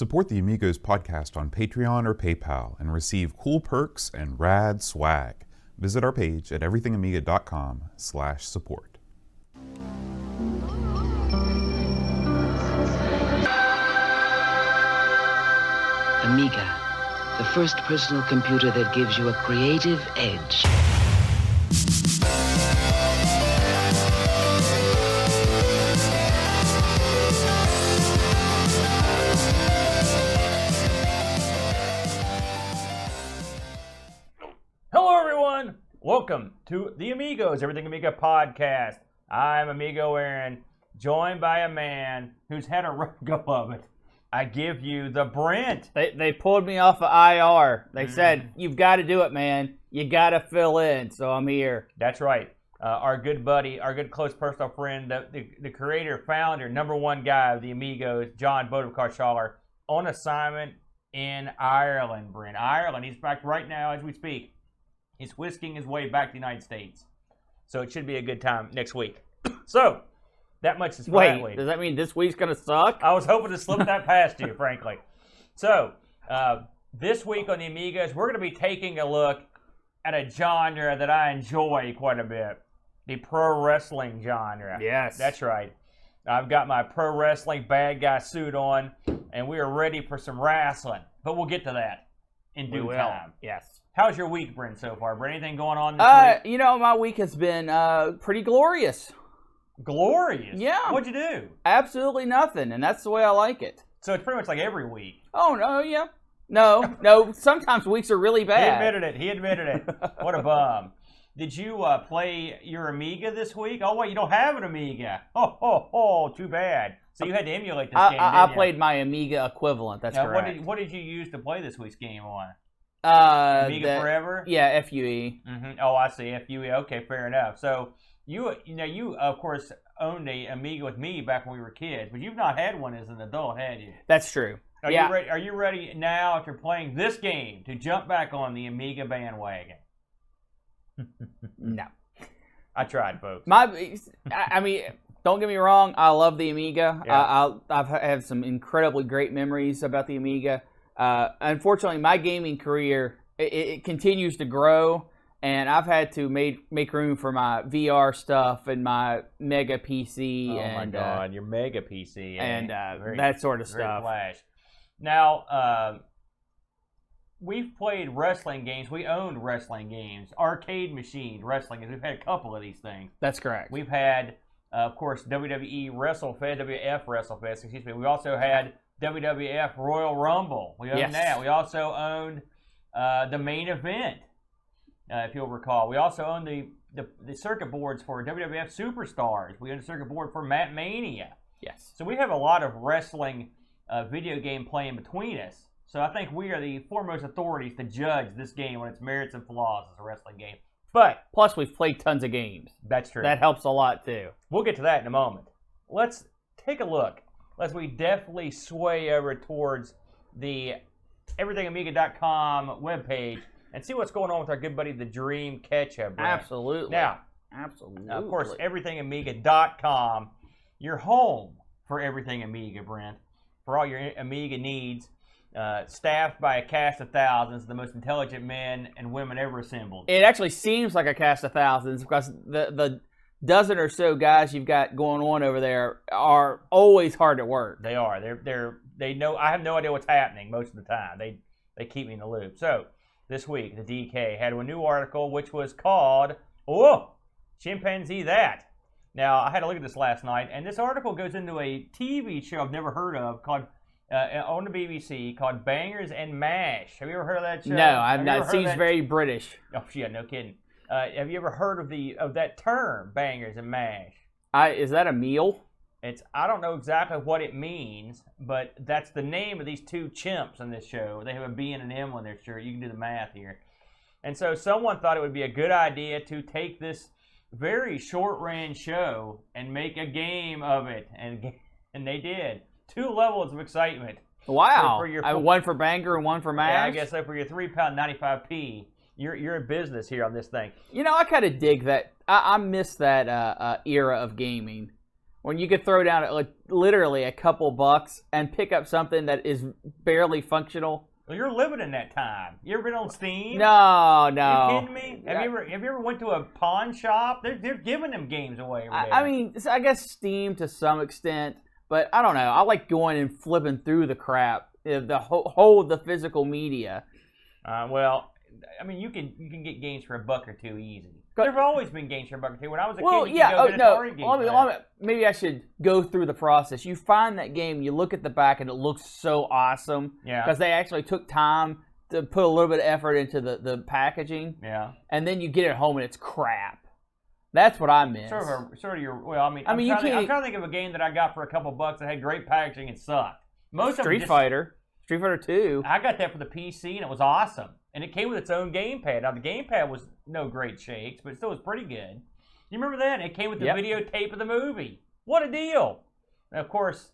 Support the Amigos podcast on Patreon or PayPal and receive cool perks and rad swag. Visit our page at everythingamiga.com/support. Amiga, the first personal computer that gives you a creative edge. Hello, everyone. Welcome to the Amigos, Everything Amiga podcast. I'm Amigo Aaron, joined by a man who's had a rough go of it. I give you the Brent. They pulled me off of IR. They said, you've got to do it, man. You got to fill in, so I'm here. That's right. Our good buddy, our good close personal friend, the creator, founder, number one guy of the Amigos, John Bodekar, on assignment in Ireland, Brent. Ireland. He's back right now as we speak. He's whisking his way back to the United States. So it should be a good time next week. So, that much is for that week. Does that mean this week's going to suck? I was hoping to slip that past you, frankly. So, this week on the Amigas, we're going to be taking a look at a genre that I enjoy quite a bit. The pro wrestling genre. Yes. That's right. I've got my pro wrestling bad guy suit on, and we are ready for some wrestling. But we'll get to that in due time. Yes. How's your week, Brent, so far? Brent, anything going on this week? You know, my week has been pretty glorious. Glorious? Yeah. What'd you do? Absolutely nothing, and that's the way I like it. So it's pretty much like every week. Oh, no, yeah. No, sometimes weeks are really bad. He admitted it. What a bum. Did you play your Amiga this week? Oh, wait, you don't have an Amiga. Oh, too bad. So you had to emulate this game, I didn't you? played my Amiga equivalent, that's correct. What did you use to play this week's game on? Amiga Forever? Yeah, FUE. Mm-hmm. Oh, I see. FUE. Okay, fair enough. So you of course owned a Amiga with me back when we were kids, but you've not had one as an adult, had you? That's true. Are you ready now after playing this game to jump back on the Amiga bandwagon? No. I tried, folks. I mean, don't get me wrong. I love the Amiga. Yeah. I've had some incredibly great memories about the Amiga. Unfortunately, my gaming career it continues to grow, and I've had to make room for my VR stuff and my Mega PC. Oh and, my God, your Mega PC and very, that sort of very stuff. Flash. Now, we've played wrestling games. We owned wrestling games, arcade machine wrestling games. We've had a couple of these things. That's correct. We've had, of course, WWF WrestleFest. Excuse me. We also had WWF Royal Rumble. We owned that. We also owned the main event, if you'll recall. We also owned the circuit boards for WWF Superstars. We owned a circuit board for Matt Mania. Yes. So we have a lot of wrestling video game playing between us. So I think we are the foremost authorities to judge this game on its merits and flaws as a wrestling game. But plus, we've played tons of games. That's true. That helps a lot too. We'll get to that in a moment. Let's take a look. As we definitely sway over towards the everythingamiga.com webpage and see what's going on with our good buddy, the Dream Ketchup. Absolutely. Now, of course, everythingamiga.com, your home for everything Amiga, Brent, for all your Amiga needs, staffed by a cast of thousands, the most intelligent men and women ever assembled. It actually seems like a cast of thousands because the dozen or so guys you've got going on over there are always hard at work. They are. They know. I have no idea what's happening most of the time. They keep me in the loop. So this week, the DK had a new article which was called Chimpanzee That. Now I had to look at this last night, and this article goes into a TV show I've never heard of called on the BBC called Bangers and Mash. Have you ever heard of that show? No, I've not. It seems very British. Oh yeah, no kidding. Have you ever heard of that term, bangers and mash? Is that a meal? I don't know exactly what it means, but that's the name of these two chimps on this show. They have a B and an M on their shirt. You can do the math here. And so someone thought it would be a good idea to take this very short-range show and make a game of it, and they did. 2 levels of excitement. Wow! For your, one for banger and one for mash. Yeah, I guess so. For your £3.95p. You're in business here on this thing. You know, I kind of dig that. I miss that era of gaming when you could throw down like literally a couple bucks and pick up something that is barely functional. Well, you're living in that time. You ever been on Steam? No. Are you kidding me? Have you ever went to a pawn shop? They're giving them games away over there. I mean, I guess Steam to some extent, but I don't know. I like going and flipping through the crap, the whole the physical media. Well, I mean, you can get games for $1 or $2 easy. There've always been games for $1 or $2. When I was a kid, you could go get Atari games. Maybe I should go through the process. You find that game, you look at the back, and it looks so awesome. Yeah. Because they actually took time to put a little bit of effort into the packaging. Yeah. And then you get it home, and it's crap. That's what I miss. I'm trying to think of a game that I got for a couple bucks that had great packaging and sucked. Street Fighter 2. I got that for the PC, and it was awesome. And it came with its own gamepad. Now, the gamepad was no great shakes, but it still was pretty good. You remember that? It came with the videotape of the movie. What a deal. And of course,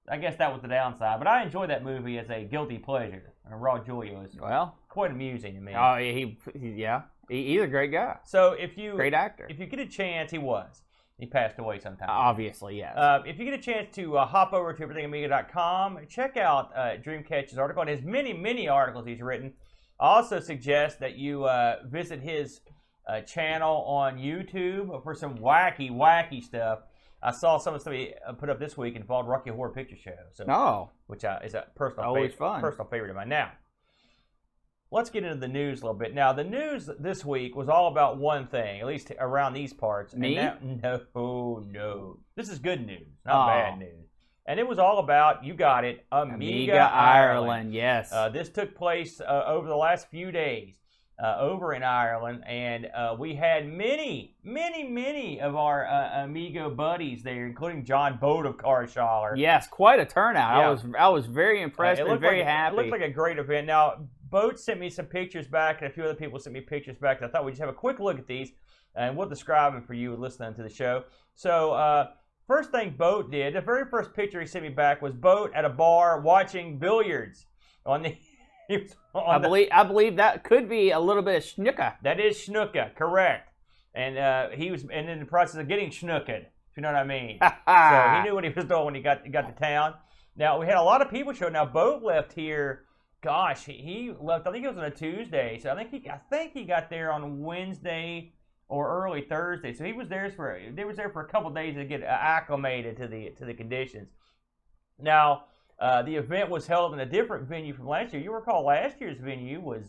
I guess that was the downside. But I enjoyed that movie as a guilty pleasure. And Raw Julia was quite amusing to me. Oh, he's a great guy. So great actor. If you get a chance, he passed away sometime. Obviously, yes. If you get a chance to hop over to everythingamiga.com, check out Dreamcatch's article and his many, many articles he's written. I also suggest that you visit his channel on YouTube for some wacky stuff. I saw some of the stuff he put up this week involved Rocky Horror Picture Show, which is a personal favorite of mine. Now, let's get into the news a little bit. Now, the news this week was all about one thing, at least around these parts. Me? No. This is good news, not bad news. And it was all about, you got it, Amiga Ireland. Yes. This took place over the last few days over in Ireland, and we had many of our Amigo buddies there, including John Boat of Carshaller. Yes, quite a turnout. Yeah. I was very impressed and very happy. It looked like a great event. Now, Boat sent me some pictures back, and a few other people sent me pictures back. And I thought we'd just have a quick look at these, and we'll describe them for you listening to the show. So, first thing Boat did, the very first picture he sent me back was Boat at a bar watching billiards. I believe that could be a little bit of snooker. That is snooker, correct. And he was in the process of getting snookered, if you know what I mean. So he knew what he was doing when he got to town. Now, we had a lot of people show. Now, Boat left here. Gosh, he left. I think it was on a Tuesday. So I think he got there on Wednesday or early Thursday. So they was there for a couple of days to get acclimated to the conditions. Now, the event was held in a different venue from last year. You recall last year's venue was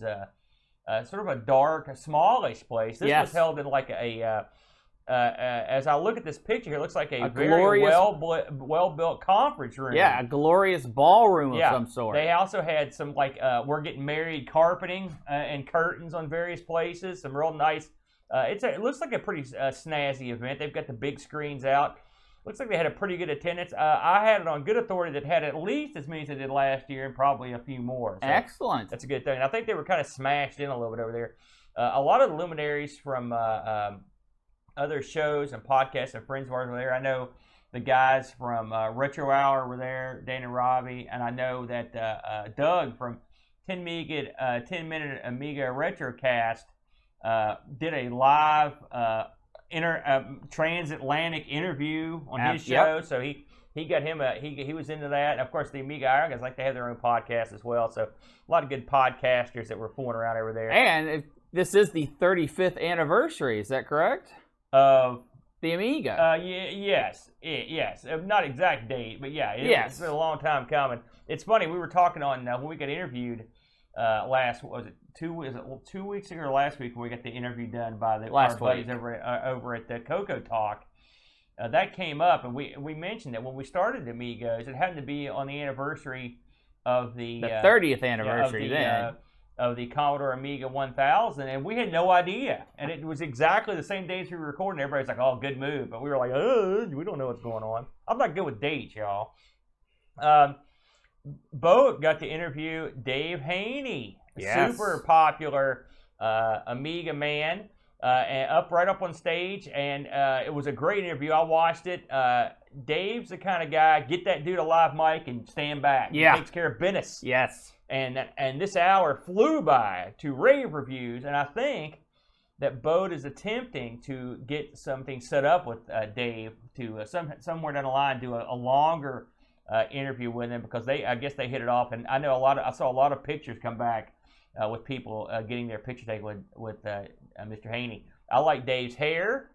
sort of a dark, smallish place. This was held in like as I look at this picture here, it looks like a very well-built conference room. Yeah, a glorious ballroom of some sort. They also had some we're getting married carpeting and curtains on various places. Some real nice. It looks like a pretty snazzy event. They've got the big screens out. Looks like they had a pretty good attendance. I had it on good authority that had at least as many as they did last year and probably a few more. So excellent. That's a good thing. I think they were kind of smashed in a little bit over there. A lot of the luminaries from other shows and podcasts and friends of ours were there. I know the guys from Retro Hour were there, Dan and Robbie, and I know that Doug from 10-Minute Amiga Retrocast did a live transatlantic interview on his show. So he got him he was into that. And of course, the Amiga Ireland guys like to have their own podcast as well. So a lot of good podcasters that were fooling around over there. And this is the 35th anniversary. Is that correct? Of the Amiga. Yes. Not exact date, but it's been a long time coming. It's funny, we were talking on when we got interviewed last, was it 2 weeks ago or last week when we got the interview done by our buddies over at the Coco Talk. That came up, and we mentioned that when we started the Amigos, it happened to be on the anniversary of the 30th anniversary of the Commodore Amiga 1000, and we had no idea. And it was exactly the same days we were recording. Everybody's like, oh, good move. But we were like, we don't know what's going on. I'm not good with dates, y'all. Bo got to interview Dave Haney, super popular Amiga man, and right up on stage. And it was a great interview. I watched it. Dave's the kind of guy, get that dude a live mic and stand back. Yeah. He takes care of business. Yes. And this hour flew by to rave reviews, and I think that Bode is attempting to get something set up with Dave to somewhere down the line do a longer interview with him, because I guess they hit it off, and I saw a lot of pictures come back with people getting their picture taken with Mr. Haney. I like Dave's hair.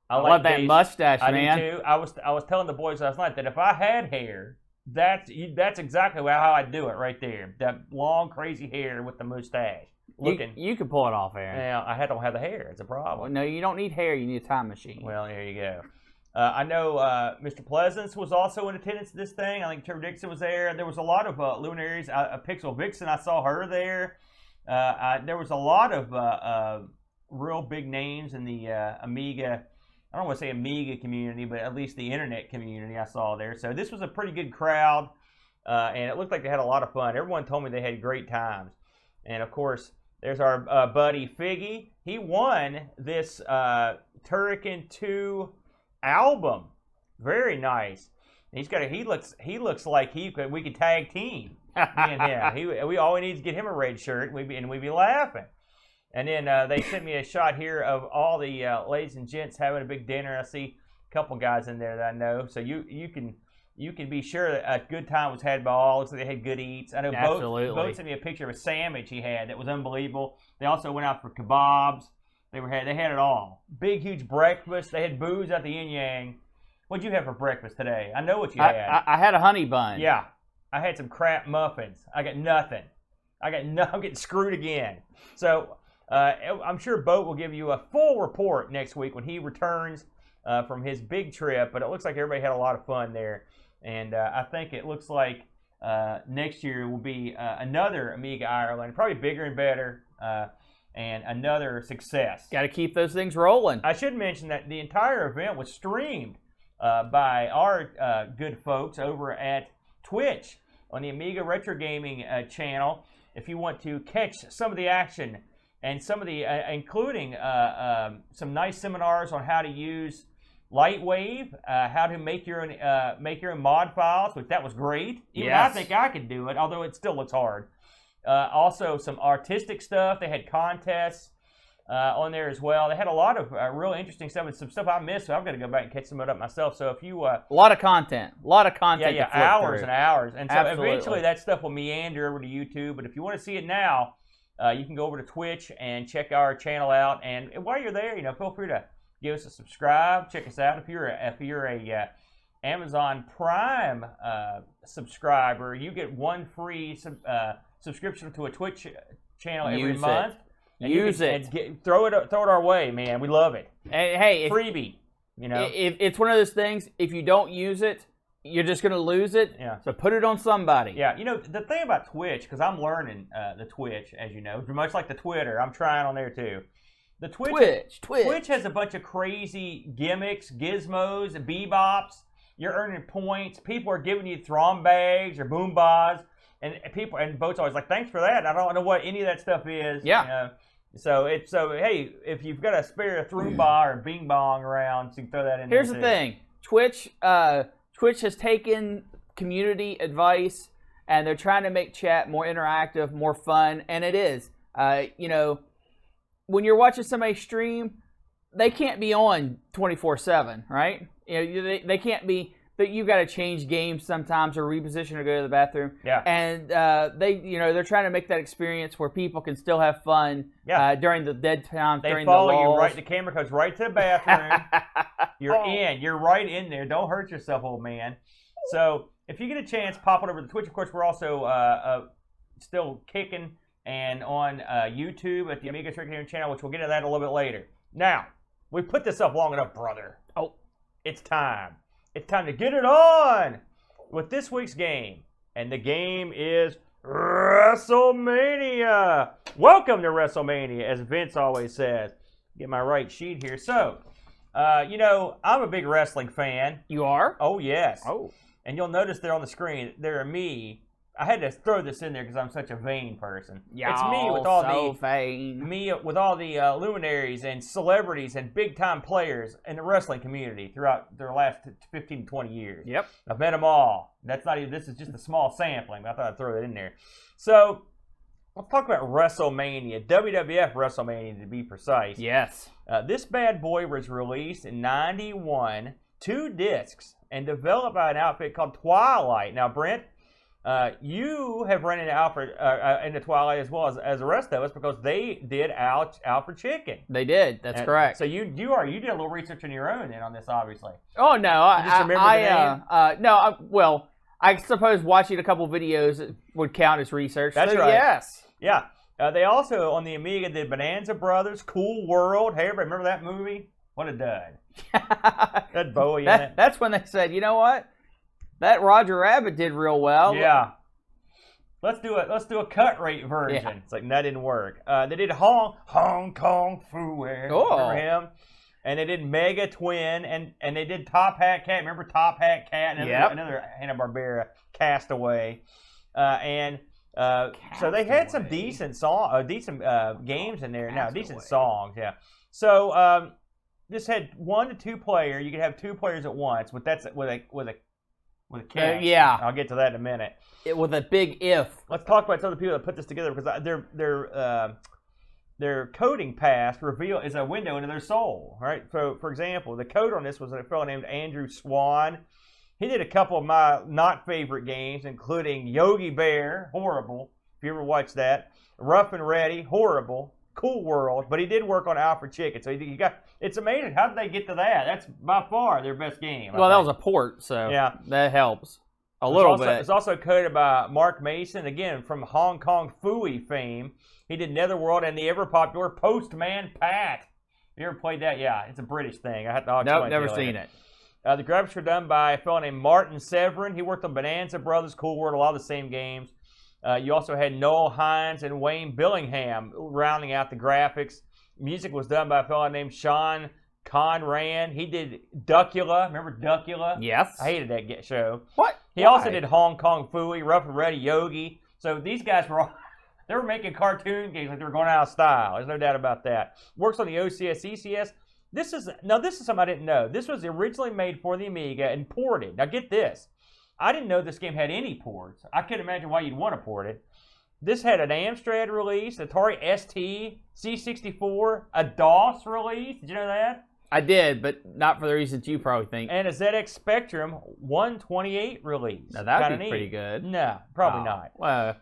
I like love that mustache, I man. do too. I was telling the boys last night that if I had hair, that's exactly how I do it right there. That long, crazy hair with the mustache. You can pull it off, Aaron. Now, I don't have the hair. It's a problem. Well, no, you don't need hair. You need a time machine. Well, there you go. I know Mr. Pleasance was also in attendance at this thing. I think Trevor Dixon was there. There was a lot of luminaries. Pixel Vixen, I saw her there. There was a lot of real big names in the Amiga, I don't want to say Amiga community, but at least the internet community I saw there. So this was a pretty good crowd, and it looked like they had a lot of fun. Everyone told me they had great times. And, of course, there's our buddy Figgy. He won this Turrican 2 album. Very nice. He looks like we could tag team. Me and him. We all we need is get him a red shirt, and we'd be laughing. And then they sent me a shot here of all the ladies and gents having a big dinner. I see a couple guys in there that I know. So you can be sure that a good time was had by all. Looks like they had good eats. I know Bo sent me a picture of a sandwich he had that was unbelievable. They also went out for kebabs. They had it all. Big, huge breakfast. They had booze at the Yin Yang. What'd you have for breakfast today? I know what you had. I had a honey bun. Yeah. I had some crap muffins. I got nothing. I'm getting screwed again. So I'm sure Boat will give you a full report next week when he returns from his big trip. But it looks like everybody had a lot of fun there. And I think it looks like next year will be another Amiga Ireland, probably bigger and better, and another success. Got to keep those things rolling. I should mention that the entire event was streamed by our good folks over at Twitch on the Amiga Retro Gaming channel. If you want to catch some of the action and some of the, including some nice seminars on how to use Lightwave, how to make your own mod files, which that was great. Even I think I could do it, although it still looks hard. Also, some artistic stuff. They had contests on there as well. They had a lot of real interesting stuff and some stuff I missed, so I've got to go back and catch some of it up myself. So if you a lot of content. Yeah, hours and hours. And so Absolutely. Eventually that stuff will meander over to YouTube. But if you want to see it now, you can go over to Twitch and check our channel out. And while you're there, feel free to give us a subscribe. Check us out. If you're a Amazon Prime subscriber, you get one free subscription to a Twitch channel every month. Use it. Throw it our way, man. We love it. And hey, freebie. If it's one of those things. If you don't use it, you're just going to lose it. Yeah. So put it on somebody. Yeah. The thing about Twitch, because I'm learning the Twitch, as you know, much like the Twitter, I'm trying on there too. The Twitch has a bunch of crazy gimmicks, gizmos, and bebops. You're earning points. People are giving you throm bags or boombas. And Boat's always like, thanks for that. I don't know what any of that stuff is. Yeah. So hey, if you've got a spare Throomba or Bing Bong around, you can throw that in. Here's the thing. Twitch has taken community advice and they're trying to make chat more interactive, more fun, and it is. When you're watching somebody stream, they can't be on 24/7, right? They can't be. But you got to change games sometimes or reposition or go to the bathroom. Yeah. And they're trying to make that experience where people can still have fun during the dead times, during the lulls. They follow you right. The camera goes right to the bathroom. You're in. You're right in there. Don't hurt yourself, old man. So if you get a chance, pop it over to Twitch. Of course, we're also still kicking and on YouTube at the Amiga Ireland channel, which we'll get to that a little bit later. Now, we've put this up long enough, brother. Oh, it's time. It's time to get it on with this week's game. And the game is WrestleMania. Welcome to WrestleMania, as Vince always says. Get my right sheet here. So, I'm a big wrestling fan. You are? Oh, yes. Oh. And you'll notice there on the screen, there are me. I had to throw this in there because I'm such a vain person. It's me with all the luminaries and celebrities and big-time players in the wrestling community throughout their last 15 to 20 years. Yep. I've met them all. This is just a small sampling, but I thought I'd throw that in there. So, Let's talk about WrestleMania, WWF WrestleMania to be precise. Yes. This bad boy was released in '91, 2 discs, and developed by an outfit called Twilight. Now, Brent, you have run into into Twilight as well as the rest of us because they did Alfred Chicken. They did. That's correct. So you did a little research on your own then on this, obviously. Oh no, You just remember the name? Well, I suppose watching a couple videos would count as research. That's so right. Yes. Yeah. They also, on the Amiga, did Bonanza Brothers, Cool World. Hey, everybody remember that movie? What a dud. That Bowie in it. That's when they said, you know what? That Roger Rabbit did real well. Yeah. Let's do a cut rate version. Yeah. It's like that didn't work. They did Hong Kong Fooey. Oh. Remember him? And they did Mega Twin, and they did Top Hat Cat. Remember Top Hat Cat? Another Hanna-Barbera Castaway. So they had some decent games in there. Now decent songs, yeah. So this had 1 to 2 player. You could have 2 players at once, but that's with a catch. Yeah. I'll get to that in a minute. With a big if. Let's talk about some of the people that put this together because their coding past is a window into their soul. Right. So, for example, the code on this was a fellow named Andrew Swan. He did a couple of my not favorite games, including Yogi Bear, horrible. If you ever watched that, Rough and Ready, horrible. Cool World, but he did work on Alfred Chicken. So you got. It's amazing. How did they get to that? That's by far their best game. Well, that was a port, so yeah, that helps a little bit. It's also coded by Mark Mason, again from Hong Kong Phooey fame. He did Netherworld and the ever popular Postman Pat. You ever played that? Yeah, it's a British thing. Nope, never seen it. The graphics were done by a fellow named Martin Severin. He worked on Bonanza Brothers, Cool World, a lot of the same games. You also had Noel Hines and Wayne Billingham rounding out the graphics. Music was done by a fellow named Sean Conran. He did Duckula. Remember Duckula? Yes. I hated that show. What? He also did Hong Kong Phooey, Rough and Ready, Yogi. So these guys they were making cartoon games like they were going out of style. There's no doubt about that. Works on the OCS, ECS. This is something I didn't know. This was originally made for the Amiga and ported. Now get this. I didn't know this game had any ports. I couldn't imagine why you'd want to port it. This had an Amstrad release, Atari ST, C64, a DOS release. Did you know that? I did, but not for the reasons you probably think. And a ZX Spectrum 128 release. Now that would be pretty good. No, probably not. Well,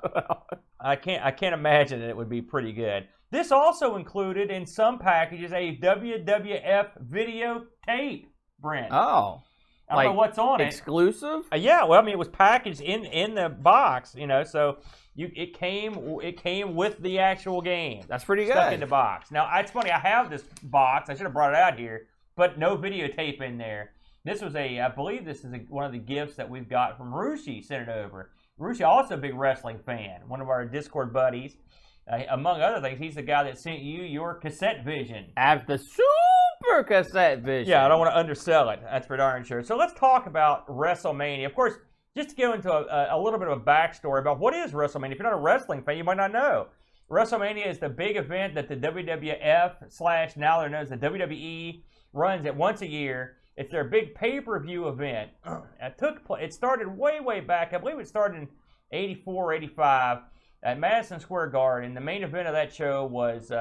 I can't imagine that it would be pretty good. This also included in some packages a WWF videotape, Brent. Oh. I don't know what's on it. Exclusive? Yeah, well, I mean, it was packaged in the box, so it came with the actual game. That's pretty good. Stuck in the box. Now, it's funny, I have this box. I should have brought it out here, but no videotape in there. This was I believe this is one of the gifts that we've got from Rushi, sent it over. Rushi, also a big wrestling fan, one of our Discord buddies. Among other things, he's the guy that sent you your cassette vision. At the Super Cassette Vision. Yeah, I don't want to undersell it. That's for darn sure. So let's talk about WrestleMania. Of course, just to go into a little bit of a backstory about what is WrestleMania. If you're not a wrestling fan, you might not know. WrestleMania is the big event that the WWF / now they're known as the WWE runs at once a year. It's their big pay-per-view event. It started way back. I believe it started in 84, 85 at Madison Square Garden. The main event of that show was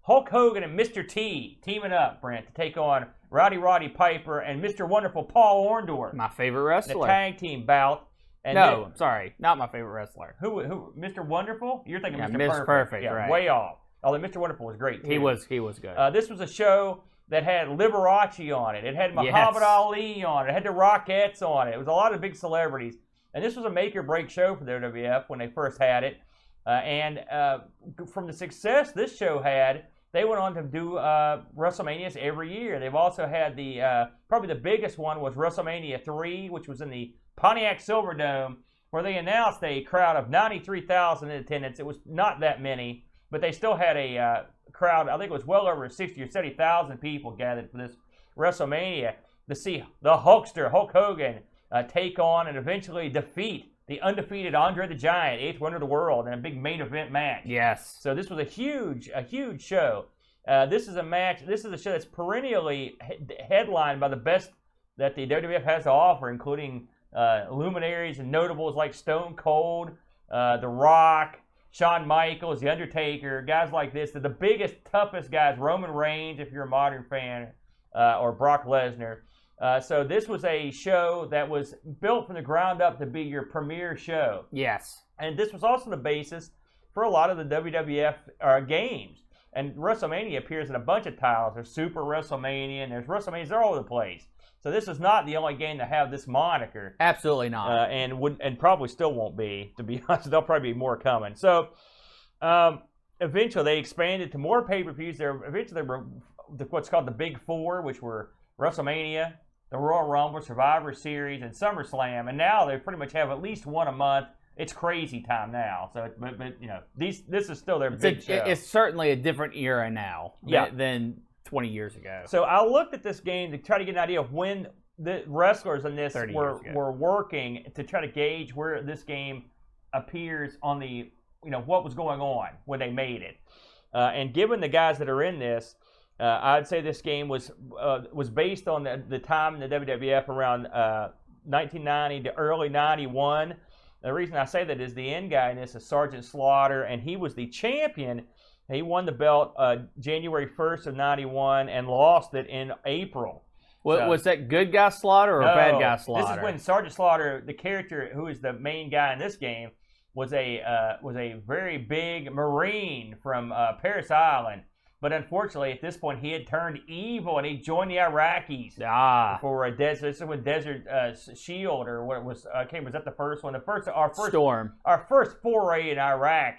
Hulk Hogan and Mr. T teaming up, Brent, to take on Roddy Piper and Mr. Wonderful Paul Orndorff. My favorite wrestler. The tag team bout. And sorry, not my favorite wrestler. Who? Mr. Wonderful? You're thinking Mr. Mr. Perfect, yeah, right. Way off. Although Mr. Wonderful was great, too. He was good. This was a show that had Liberace on it. It had Muhammad Ali on it. It had the Rockettes on it. It was a lot of big celebrities. And this was a make-or-break show for the WWF when they first had it. From the success this show had, they went on to do WrestleManias every year. They've also had probably the biggest one was WrestleMania 3, which was in the Pontiac Silverdome, where they announced a crowd of 93,000 in attendance. It was not that many, but they still had a crowd. I think it was well over 60 or 70,000 people gathered for this WrestleMania to see the Hulkster, Hulk Hogan, take on and eventually defeat the undefeated Andre the Giant, 8th wonder of the world, in a big main event match. Yes. So this was a huge show. This is a match. This is a show that's perennially headlined by the best that the WWF has to offer, including luminaries and notables like Stone Cold, The Rock, Shawn Michaels, The Undertaker, guys like this. They're the biggest, toughest guys. Roman Reigns, if you're a modern fan, or Brock Lesnar. So this was a show that was built from the ground up to be your premier show. Yes. And this was also the basis for a lot of the WWF games. And WrestleMania appears in a bunch of titles. There's Super WrestleMania, and there's WrestleManias all over the place. So this is not the only game to have this moniker. Absolutely not. And probably still won't be, to be honest. There'll probably be more coming. So eventually they expanded to more pay-per-views. Eventually they were what's called the Big Four, which were WrestleMania, the Royal Rumble, Survivor Series, and SummerSlam. And now they pretty much have at least one a month. It's crazy time now. So, but you know, this is still their big show. It's certainly a different era now than 20 years ago. So I looked at this game to try to get an idea of when the wrestlers in this were working to try to gauge where this game appears on the, you know, what was going on when they made it. And given the guys that are in this, I'd say this game was based on the time in the WWF around 1990 to early 91. The reason I say that is the end guy in this is Sergeant Slaughter, and he was the champion. He won the belt January 1st of 91 and lost it in April. Was that good guy Slaughter or bad guy Slaughter? This is when Sergeant Slaughter, the character who is the main guy in this game, was a very big Marine from Paris Island. But unfortunately, at this point, he had turned evil and he joined the Iraqis for a Desert Shield, or what it was. Was that the first one? Our first Storm. Our first foray in Iraq.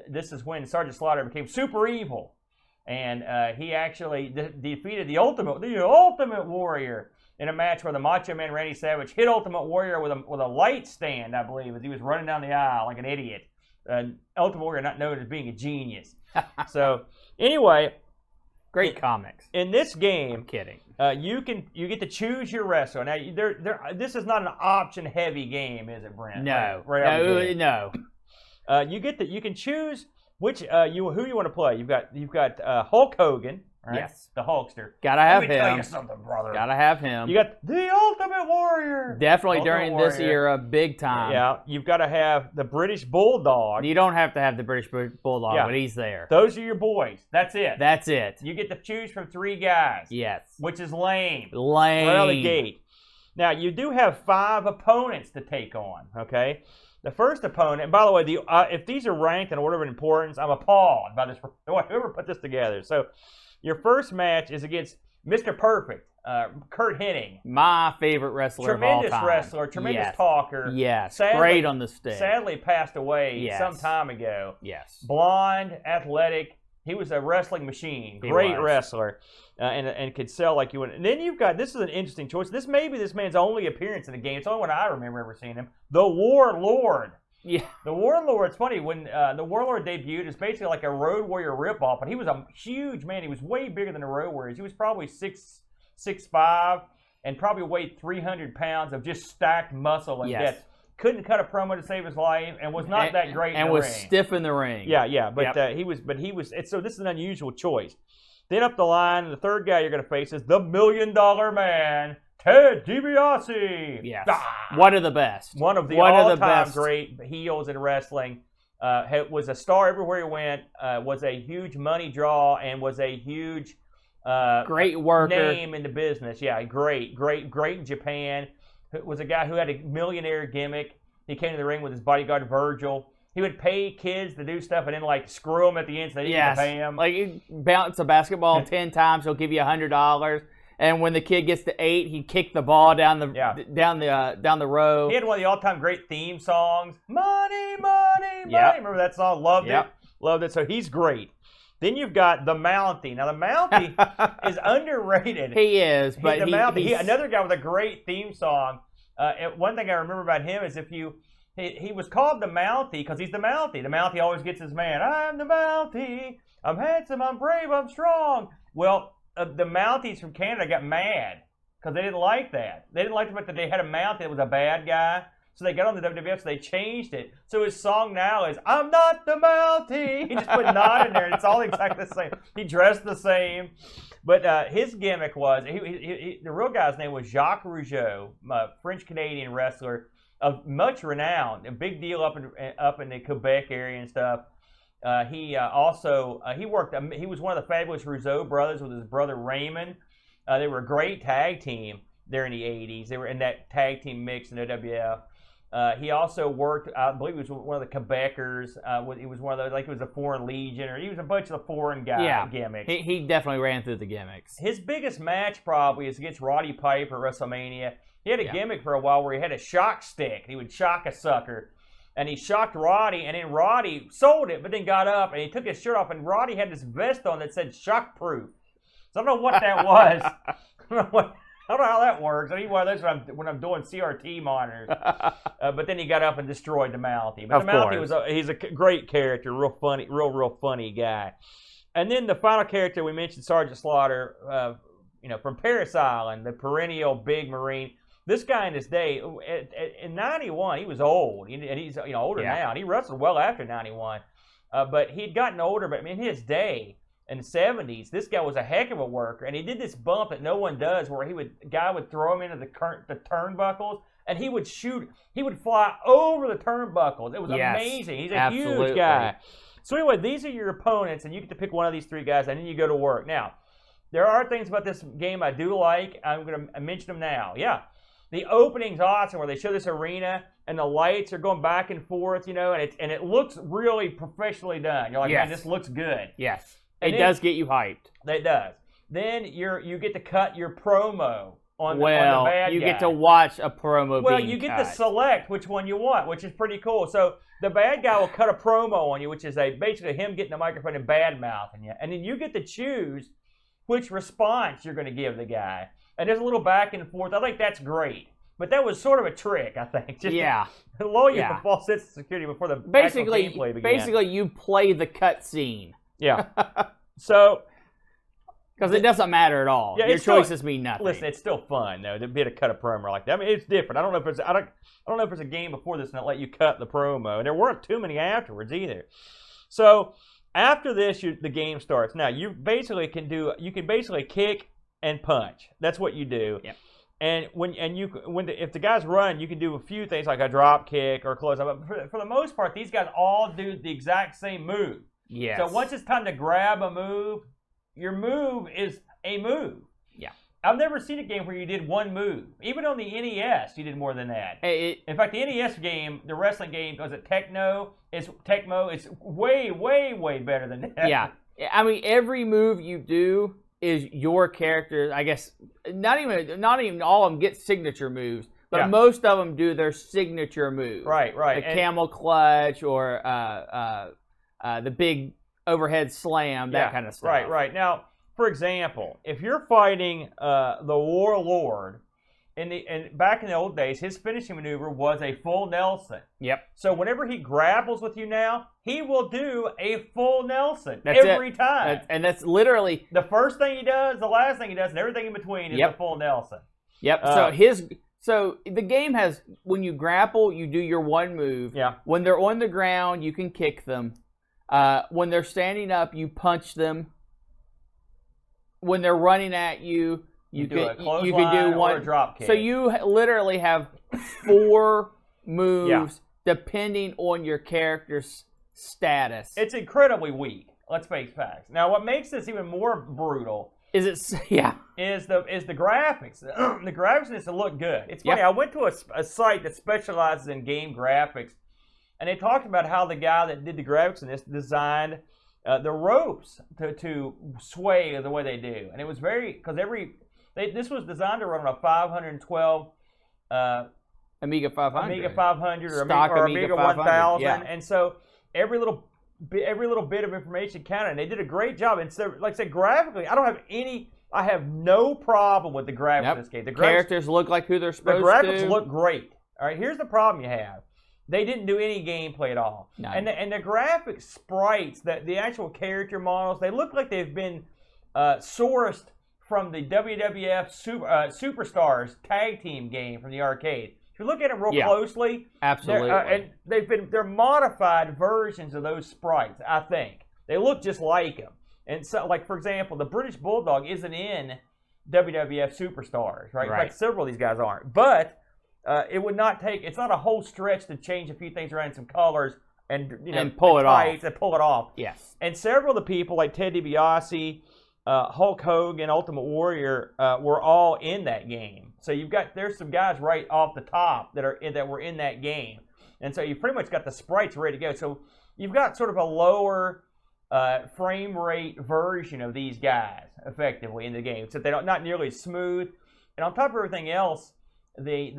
This is when Sergeant Slaughter became super evil, and he actually defeated the Ultimate Warrior in a match where the Macho Man Randy Savage hit Ultimate Warrior with a light stand, I believe, as he was running down the aisle like an idiot. Ultimate Warrior not known as being a genius. So anyway, great comics. In this game, I'm kidding. You get to choose your wrestler. Now, this is not an option-heavy game, is it, Brent? No, no. You can choose who you want to play. You've got Hulk Hogan, right? Yes, the Hulkster. Gotta have Let me him. tell you something, brother. Gotta have him. You got the Ultimate Warrior. Definitely during this era, big time. Yeah, you've got to have the British Bulldog. You don't have to have the British Bulldog, but he's there. Those are your boys. That's it. That's it. You get to choose from 3 guys. Yes. Which is lame. Lame. Right out of the gate. Now, you do have 5 opponents to take on, okay? The first opponent, and by the way, if these are ranked in order of importance, I'm appalled by this. Whoever put this together. So, your first match is against Mr. Perfect, Kurt Hennig. My favorite wrestler of all time. Tremendous wrestler, tremendous talker. Yes, great on the stage. Sadly passed away some time ago. Yes. Blonde, athletic. He was a wrestling machine. Great wrestler. And could sell like you would. And then you've got, this is an interesting choice. This may be this man's only appearance in the game. It's the only one I remember ever seeing him. The Warlord. Yeah. The Warlord, it's funny, when the Warlord debuted, it's basically like a Road Warrior ripoff, but he was a huge man. He was way bigger than the Road Warriors. He was probably 6'5", and probably weighed 300 pounds of just stacked muscle and depth. Couldn't cut a promo to save his life, and was not that great in the ring. And was stiff in the ring. Yeah, but so this is an unusual choice. Then up the line, the third guy you're going to face is the $1 Million Man, Ted DiBiase. Yes. One of the best. One of the all-time great heels in wrestling. Was a star everywhere he went. Was a huge money draw and was a huge great worker. Name in the business. Yeah, great in Japan. Was a guy who had a millionaire gimmick. He came to the ring with his bodyguard Virgil. He would pay kids to do stuff and then screw them at the end so they didn't pay him. Like you bounce a basketball 10 times, he'll give you $100. And when the kid gets to 8, he'd kick the ball down the row. He had one of the all-time great theme songs. Money, money, money. Remember that song? Loved it. So he's great. Then you've got the Mountie. Now the Mountie is underrated. He is, but another guy with a great theme song. One thing I remember about him is he was called the Mountie because he's the Mountie. The Mountie always gets his man. I'm the Mountie. I'm handsome. I'm brave. I'm strong. Well, the Mounties from Canada got mad because they didn't like that. They didn't like the fact that they had a Mountie that was a bad guy. So they got on the WWF, so they changed it. So his song now is, I'm not the Mountie. He just put not in there, and it's all exactly the same. He dressed the same. But his gimmick was, the real guy's name was Jacques Rougeau, a French-Canadian wrestler. of much renown, a big deal up in the Quebec area and stuff. He was one of the fabulous Rousseau brothers with his brother Raymond. They were a great tag team there in the 80s. They were in that tag team mix in WWF. He also worked, I believe he was one of the Quebecers. He was one of those, like he was a Foreign Legion, or he was a bunch of the foreign gimmicks. He definitely ran through the gimmicks. His biggest match probably is against Roddy Piper at WrestleMania. He had a gimmick for a while where he had a shock stick. He would shock a sucker. And he shocked Roddy, and then Roddy sold it, but then got up, and he took his shirt off, and Roddy had this vest on that said shock-proof. So I don't know what that was. I don't know how that works. I need one of those when I'm doing CRT monitors. But then he got up and destroyed the Mountie. But the Mountie he's a great character, real funny guy. And then the final character we mentioned, Sergeant Slaughter, from Paris Island, the perennial big Marine. This guy in his day, in 91, he was old, and he's older now, and he wrestled well after 91. But he'd gotten older, but in his day, in the 70s, this guy was a heck of a worker, and he did this bump that no one does, where guy would throw him into the turnbuckles, and he would fly over the turnbuckles. It was amazing. He's a huge guy. So anyway, these are your opponents, and you get to pick one of these three guys, and then you go to work. Now, there are things about this game I do like. I'm going to mention them now. Yeah. The opening's awesome, where they show this arena and the lights are going back and forth, and it looks really professionally done. You're like, man, this looks good. Yes, it does get you hyped. It does. Then you get to cut your promo on the bad guy. You get to watch a promo. Well, you get to select which one you want, which is pretty cool. So the bad guy will cut a promo on you, which is basically him getting the microphone and bad mouthing you, and then you get to choose which response you're going to give the guy. And there's a little back and forth. I think that's great. But that was sort of a trick, I think. Just to lull you for false sense of security before the actual gameplay began. Basically, you play the cutscene. Yeah. So... Because it doesn't matter at all. Yeah, your choices mean nothing. Listen, it's still fun, though, to be able to cut a promo like that. I mean, it's different. I don't know if there's a game before this that let you cut the promo. And there weren't too many afterwards, either. So, after this, the game starts. Now, you can basically kick and punch. That's what you do. Yep. And if the guys run, you can do a few things like a drop kick or a close up. But for the most part, these guys all do the exact same move. Yes. So once it's time to grab a move, your move is a move. Yeah. I've never seen a game where you did one move. Even on the NES, you did more than that. In fact, the NES game, the wrestling game, was it Tecmo? It's way, way, way better than that. Yeah. I mean, every move you do is your character. I guess not even all of them get signature moves, but most of them do their signature move. Right. The camel clutch or the big overhead slam, that kind of stuff. Right. Now, for example, if you're fighting the Warlord, back in the old days, his finishing maneuver was a full Nelson. Yep. So whenever he grapples with you now, he will do a full Nelson every time. And that's literally the first thing he does, the last thing he does, and everything in between is a full Nelson. Yep. So the game has, when you grapple, you do your one move. Yeah. When they're on the ground, you can kick them. When they're standing up, you punch them. When they're running at you, you can do one or a drop kick. So you literally have 4 moves depending on your character's status. It's incredibly weak. Let's face facts. Now, what makes this even more brutal is the graphics. The graphics needs to look good. It's funny. I went to a site that specializes in game graphics, and they talked about how the guy that did the graphics in this designed the ropes to sway the way they do, and it was this was designed to run on a 512 Amiga 500, Amiga 500 or Amiga 1000, and so every little bit of information counted, and they did a great job. And so, like I said, graphically, I have no problem with the graphics in this game. The characters look like who they're supposed to. The graphics look great. All right, here's the problem you have. They didn't do any gameplay at all. No. And the graphic sprites, the actual character models, they look like they've been sourced from the WWF Superstars tag team game from the arcade. If you look at them real closely, absolutely, and they're modified versions of those sprites. I think they look just like them. And so, like for example, the British Bulldog isn't in WWF Superstars, right? In fact, several of these guys aren't. But it would not take. It's not a whole stretch to change a few things around in some colors and pull it off. And pull it off. Yes. And several of the people like Ted DiBiase, Hulk Hogan, Ultimate Warrior were all in that game. So there's some guys right off the top that were in that game, and so you pretty much got the sprites ready to go. So you've got sort of a lower frame rate version of these guys effectively in the game, so they're not nearly as smooth. And on top of everything else, they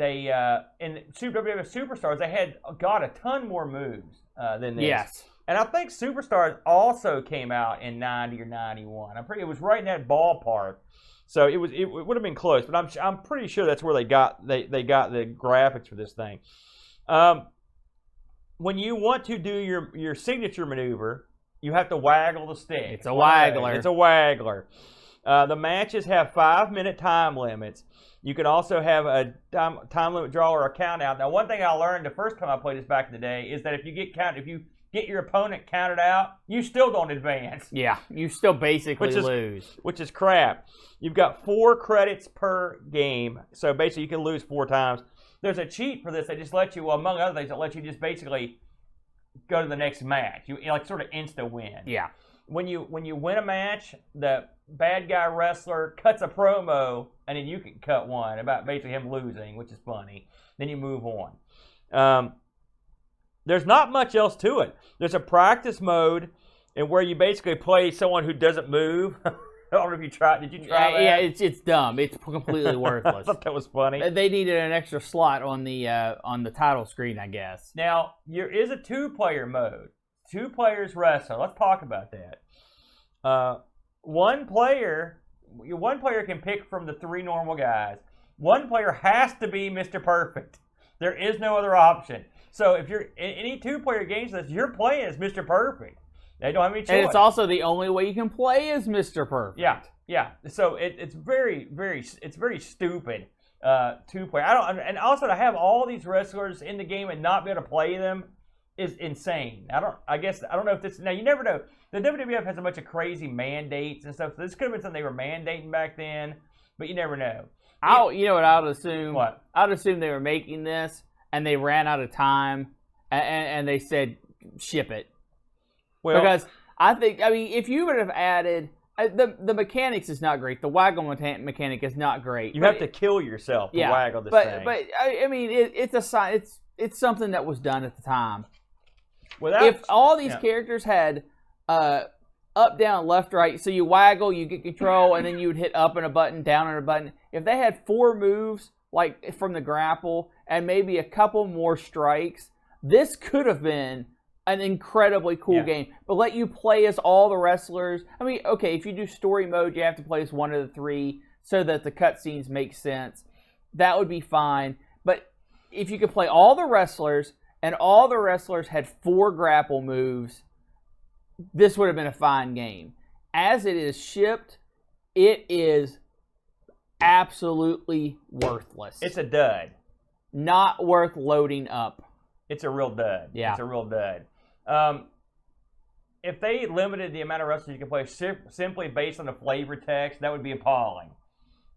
in WWF Superstars they had a ton more moves than this. Yes. And I think Superstars also came out in 90 or 91. It was right in that ballpark. So it would have been close, but I'm pretty sure that's where they got the graphics for this thing. When you want to do your signature maneuver, you have to waggle the stick. It's a waggler. It's a waggler. The matches have 5-minute time limits. You can also have a time limit draw or a count out. Now, one thing I learned the first time I played this back in the day is that if you get your opponent counted out, you still don't advance. Yeah, you still basically lose. Which is crap. You've got 4 credits per game, so basically you can lose 4 times. There's a cheat for this. They just let you, among other things, that let you just basically go to the next match. You like sort of insta win. Yeah. When you win a match, the bad guy wrestler cuts a promo, and then you can cut one about basically him losing, which is funny. Then you move on. There's not much else to it. There's a practice mode, and where you basically play someone who doesn't move. I don't know if you tried. Did you try that? Yeah, it's dumb. It's completely worthless. I thought that was funny. They needed an extra slot on the title screen, I guess. Now, there is a 2-player mode. 2 players wrestle. Let's talk about that. One player can pick from the 3 normal guys. One player has to be Mr. Perfect. There is no other option. So if you're in any 2-player games, you're playing as Mr. Perfect. They don't have any choice. And it's also the only way you can play as Mr. Perfect. Yeah. So it's very stupid 2-player. And also to have all these wrestlers in the game and not be able to play them is insane. I don't know if this. Now you never know. The WWF has a bunch of crazy mandates and stuff. So this could have been something they were mandating back then, but you never know. You know what I would assume? What? I would assume they were making this and they ran out of time and they said ship it. Well, because if you would have added the mechanics is not great. The waggle mechanic is not great. You have to kill yourself to waggle this thing. But it's something that was done at the time. If all these characters had up, down, left, right, so you waggle, you get control, and then you would hit up and a button, down and a button. If they had 4 moves, like from the grapple, and maybe a couple more strikes, this could have been an incredibly cool game. But let you play as all the wrestlers. If you do story mode, you have to play as one of the 3 so that the cutscenes make sense. That would be fine. But if you could play all the wrestlers, and all the wrestlers had 4 grapple moves, this would have been a fine game. As it is shipped, it is absolutely worthless. It's a dud. Not worth loading up. It's a real dud. Yeah. It's a real dud. If they limited the amount of wrestlers you can play simply based on the flavor text, that would be appalling.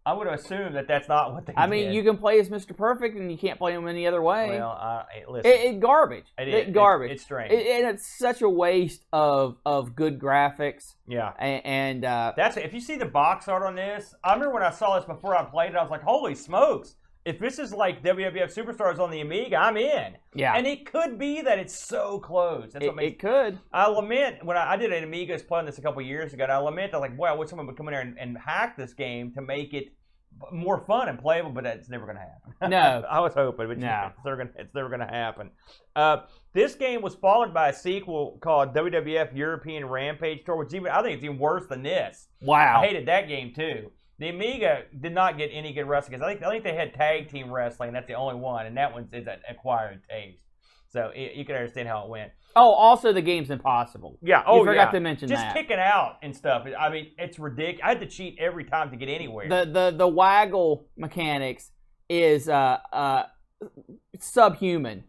I would assume that that's not what they did. You can play as Mr. Perfect, and you can't play him any other way. Well, listen. It's garbage. It is. Garbage. It's strange. And it's such a waste of good graphics. Yeah. And if you see the box art on this, I remember when I saw this before I played it, I was like, holy smokes. If this is like WWF Superstars on the Amiga, I'm in. Yeah. And it could be that it's so close. That's what makes it could. I lament, when I did an Amigos playing this a couple years ago, and I lament, I was like, wow, I wish someone would come in there and hack this game to make it more fun and playable, but it's never going to happen. No. I was hoping, but no. It's never going to happen. This game was followed by a sequel called WWF European Rampage Tour, which I think it's even worse than this. Wow. I hated that game too. The Amiga did not get any good wrestling because I think they had tag team wrestling. That's the only one, and that one is an acquired taste. So you can understand how it went. Oh, also the game's impossible. Yeah. You forgot to mention Just that. Just kicking out and stuff. It's ridiculous. I had to cheat every time to get anywhere. The waggle mechanics is subhuman.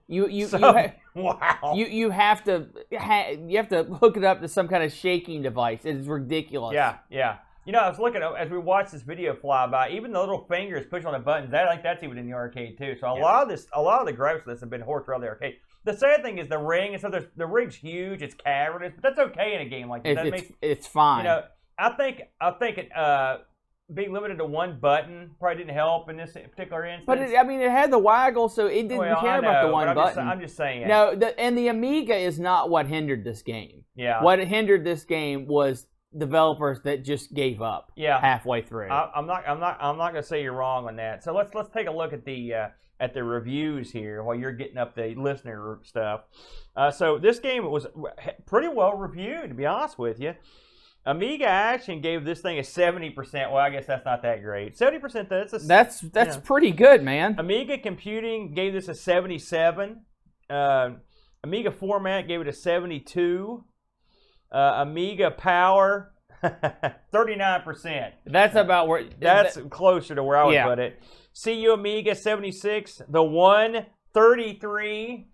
Wow. You have to hook it up to some kind of shaking device. It is ridiculous. Yeah. You know, I was looking as we watched this video fly by. Even the little fingers pushing on the buttons. I think that's even in the arcade too. So a lot of the graphics of this have been horse around the arcade. The sad thing is the ring, and so the ring's huge. It's cavernous, but that's okay in a game like this. It's fine. You know, I think it being limited to one button probably didn't help in this particular instance. But it had the waggle, so it didn't care about the one button. I'm just saying. No, and the Amiga is not what hindered this game. Yeah. What hindered this game was developers that just gave up. Yeah. Halfway through. I'm not gonna say you're wrong on that. So let's take a look at the reviews here while you're getting up the listener stuff. So this game was pretty well reviewed, to be honest with you. Amiga Action gave this thing a 70%. Well, I guess that's not that great. 70%. That's pretty good, man. Amiga Computing gave this a 77. Amiga Format gave it a 72. Amiga Power, 39%. That's about where. That's closer to where I would put it. CU Amiga 76. The One 33.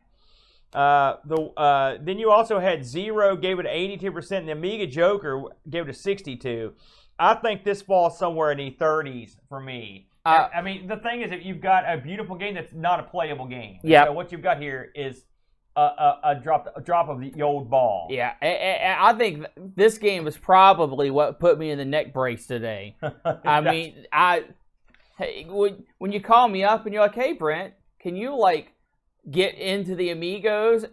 Then you also had Zero, gave it 82%, and the Amiga Joker gave it a 62. I think this falls somewhere in the 30s for me. I mean, the thing is, if you've got a beautiful game that's not a playable game, so what you've got here is a drop of the old ball. Yeah, I think this game is probably what put me in the neck brace today. I mean, when you call me up and you're like, "Hey, Brent, can you get into the Amigos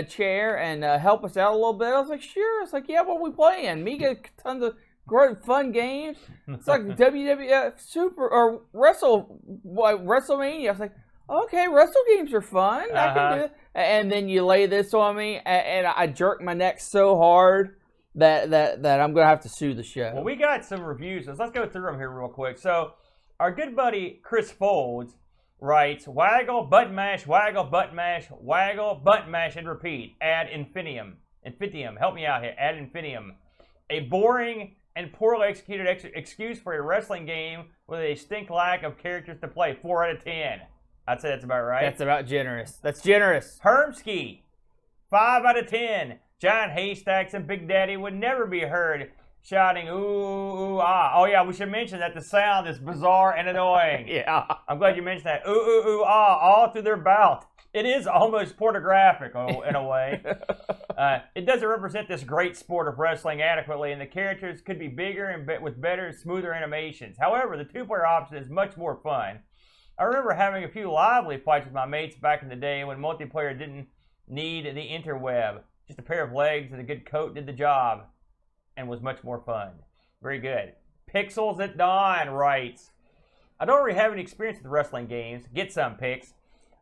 chair and help us out a little bit?" I was like, "Sure." It's like, "Yeah, what are we playing? Amiga, tons of great fun games. It's like WWF Super or WrestleMania." I was like, "Okay, wrestle games are fun. I can do it." And then you lay this on me, and I jerk my neck so hard that I'm gonna have to sue the show. Well, we got some reviews. Let's go through them here real quick. So, our good buddy Chris Folds writes, "Waggle, button mash, waggle, button mash, waggle, button mash, and repeat. Ad infinitum. Infinitum. Help me out here. Ad infinitum. A boring and poorly executed excuse for a wrestling game with a stink lack of characters to play. 4 out of 10. I'd say that's about right. That's about generous. That's generous. Hermsky, 5 out of 10. Giant haystacks and Big Daddy would never be heard shouting, ooh, ooh, ah. Oh, yeah, we should mention that the sound is bizarre and annoying. Yeah. I'm glad you mentioned that. Ooh, ooh, ooh, ah, all through their bout. It is almost pornographic in a way. It doesn't represent this great sport of wrestling adequately, and the characters could be bigger and with better, smoother animations. However, the two-player option is much more fun. I remember having a few lively fights with my mates back in the day when multiplayer didn't need the interweb. Just a pair of legs and a good coat did the job and was much more fun. Very good. Pixels at Dawn writes, "I don't really have any experience with wrestling games. Get some pics.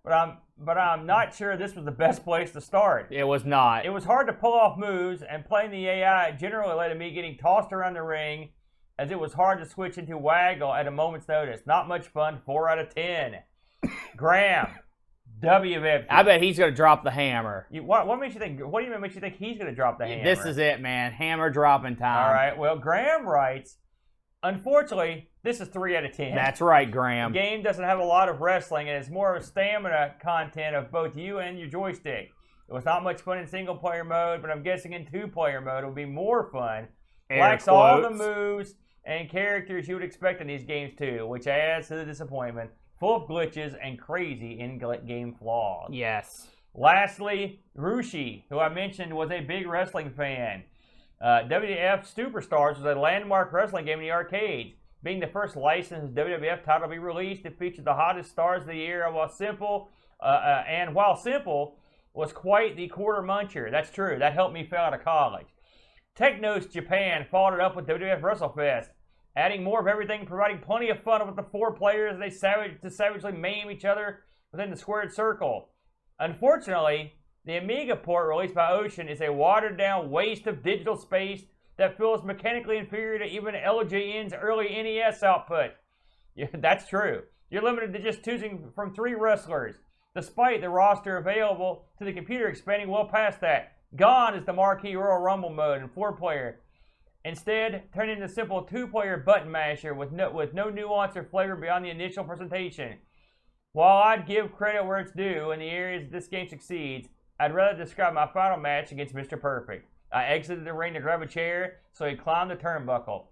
But I'm not sure this was the best place to start. It was not. It was hard to pull off moves, and playing the AI generally led to me getting tossed around the ring, as it was hard to switch into waggle at a moment's notice. Not much fun. 4 out of 10. Graham, WWF. I bet he's going to drop the hammer. What makes you think? What do you makes you think he's going to drop the hammer? This is it, man. Hammer dropping time. All right. Well, Graham writes, unfortunately, this is 3 out of 10. That's right, Graham. The game doesn't have a lot of wrestling, and it's more of a stamina content of both you and your joystick. It was not much fun in single-player mode, but I'm guessing in two-player mode it will be more fun. Lacks all the moves and characters you would expect in these games too, which adds to the disappointment. Full of glitches and crazy in-game flaws. Yes. Lastly, Rushi, who I mentioned was a big wrestling fan. WWF Superstars was a landmark wrestling game in the arcades. Being the first licensed WWF title to be released, it featured the hottest stars of the era while simple, was quite the quarter muncher. That's true. That helped me fail out of college. Technos Japan followed it up with WWF WrestleFest, adding more of everything, providing plenty of fun with the 4 players as they savagely maim each other within the squared circle. Unfortunately, the Amiga port released by Ocean is a watered-down waste of digital space that feels mechanically inferior to even LJN's early NES output. Yeah, that's true. You're limited to just choosing from 3 wrestlers, despite the roster available to the computer expanding well past that. Gone is the marquee Royal Rumble mode and 4-player. Instead, turn into a simple 2-player button masher with no nuance or flavor beyond the initial presentation. While I'd give credit where it's due in the areas this game succeeds, I'd rather describe my final match against Mr. Perfect. I exited the ring to grab a chair, so he climbed the turnbuckle.